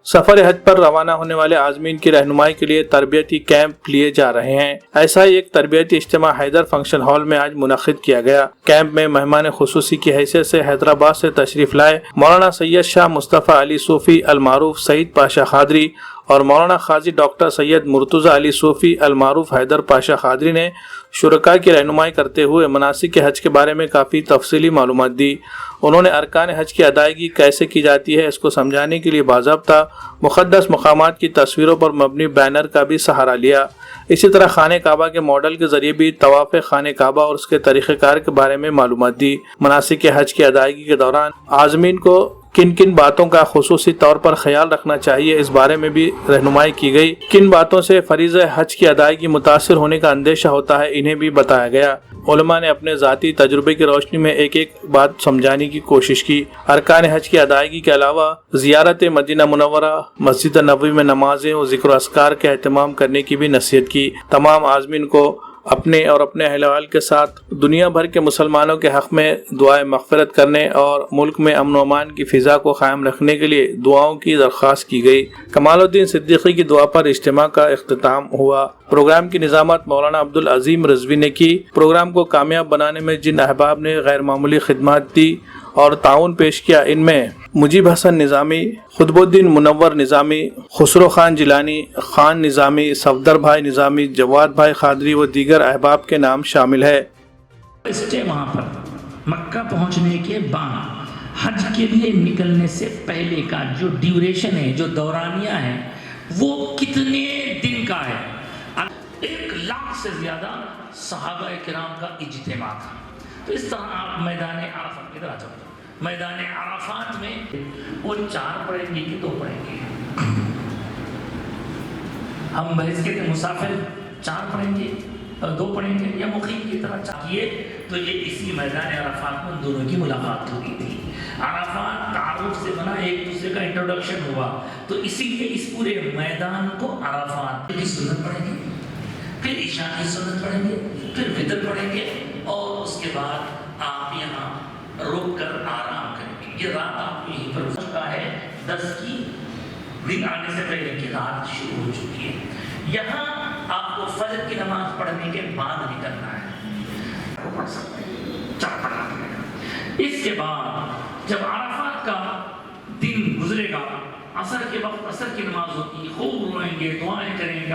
سفر حج پر روانہ ہونے والے عازمین کی رہنمائی کے لیے تربیتی کیمپ لیے جا رہے ہیں۔ ایسا ہی ایک تربیتی اجتماع حیدر فنکشن ہال میں آج منعقد کیا گیا۔ کیمپ میں مہمان خصوصی کی حیثیت سے حیدرآباد سے تشریف لائے مولانا سید شاہ مصطفیٰ علی صوفی المعروف سعید پاشا قادری اور مولانا قاضی ڈاکٹر سید مرتضی علی صوفی المعروف حیدر پاشا قادری نے شرکاء کی رہنمائی کرتے ہوئے مناسک حج کے بارے میں کافی تفصیلی معلومات دی۔ انہوں نے ارکان حج کی ادائیگی کیسے کی جاتی ہے اس کو سمجھانے کے لیے باضابطہ مقدس مقامات کی تصویروں پر مبنی بینر کا بھی سہارا لیا۔ اسی طرح خانہ کعبہ کے ماڈل کے ذریعے بھی طواف خانہ کعبہ اور اس کے طریقہ کار کے بارے میں معلومات دی۔ مناسک حج کی ادائیگی کے دوران عازمین کو کن کن باتوں کا خصوصی طور پر خیال رکھنا چاہیے اس بارے میں بھی رہنمائی کی گئی۔ کن باتوں سے فریضہ حج کی ادائیگی متاثر ہونے کا اندیشہ ہوتا ہے انہیں بھی بتایا گیا۔ علماء نے اپنے ذاتی تجربے کی روشنی میں ایک ایک بات سمجھانے کی کوشش کی۔ ارکان حج کی ادائیگی کے علاوہ زیارت مدینہ منورہ، مسجد نبوی میں نمازیں اور ذکر و اذکار کا اہتمام کرنے کی بھی نصیحت کی۔ تمام عازمین کو اپنے اور اپنے اہل وعیال کے ساتھ دنیا بھر کے مسلمانوں کے حق میں دعائیں مغفرت کرنے اور ملک میں امن و امان کی فضا کو قائم رکھنے کے لیے دعاؤں کی درخواست کی گئی۔ کمال الدین صدیقی کی دعا پر اجتماع کا اختتام ہوا۔ پروگرام کی نظامت مولانا عبدالعظیم رضوی نے کی۔ پروگرام کو کامیاب بنانے میں جن احباب نے غیر معمولی خدمات دی اور تعاون پیش کیا ان میں مجیب حسن نظامی، قطب الدین منور نظامی، خسرو خان جیلانی، خان نظامی، صفدر بھائی نظامی، جواد بھائی قادری و دیگر احباب کے نام شامل ہے۔ اسٹے وہاں پر مکہ پہنچنے کے بعد حج کے لیے نکلنے سے پہلے کا جو ڈیوریشن ہے، جو دورانیہ ہے، وہ کتنے دن کا ہے؟ 1,00,000 سے زیادہ صحابہ کرام کا اجتماع تھا۔ تو اس طرح آپ میدان عرفات کی طرح چلتے، میدان عرفات میں وہ 4 پڑھیں گے کہ 2 پڑھیں گے؟ ہم بحث کے مسافر 4 پڑھیں گے، 2 پڑھیں گے، یا مقیم کی طرح چاہیے؟ تو یہ اسی میدان عرفات میں دونوں کی ملاقات ہوئی تھی۔ عرفات تعارف سے بنا، ایک دوسرے کا انٹروڈکشن ہوا، تو اسی لیے اس پورے میدان کو عرفات کی سنت پڑھیں گے، پھر عشاء کی سنت پڑھیں گے، پھر وتر پڑھیں گے، اور اس کے بعد آپ یہاں رک کر آرام کریں گے۔ یہ رات آپ کو یہیں پر ہو چکا ہے، 10 کی دن آنے سے پہلے کی رات شروع ہو چکی ہے۔ یہاں آپ کو فجر کی نماز پڑھنے کے بعد نکلنا ہے، وہ پڑھ سکتے ہیں، 4 پڑھنا پڑے گا۔ اس کے بعد جب عرفات کا دن گزرے گا، عصر کے وقت عصر کی نماز ہوتی ہے، خوب روئیں گے، دعائیں کریں گے۔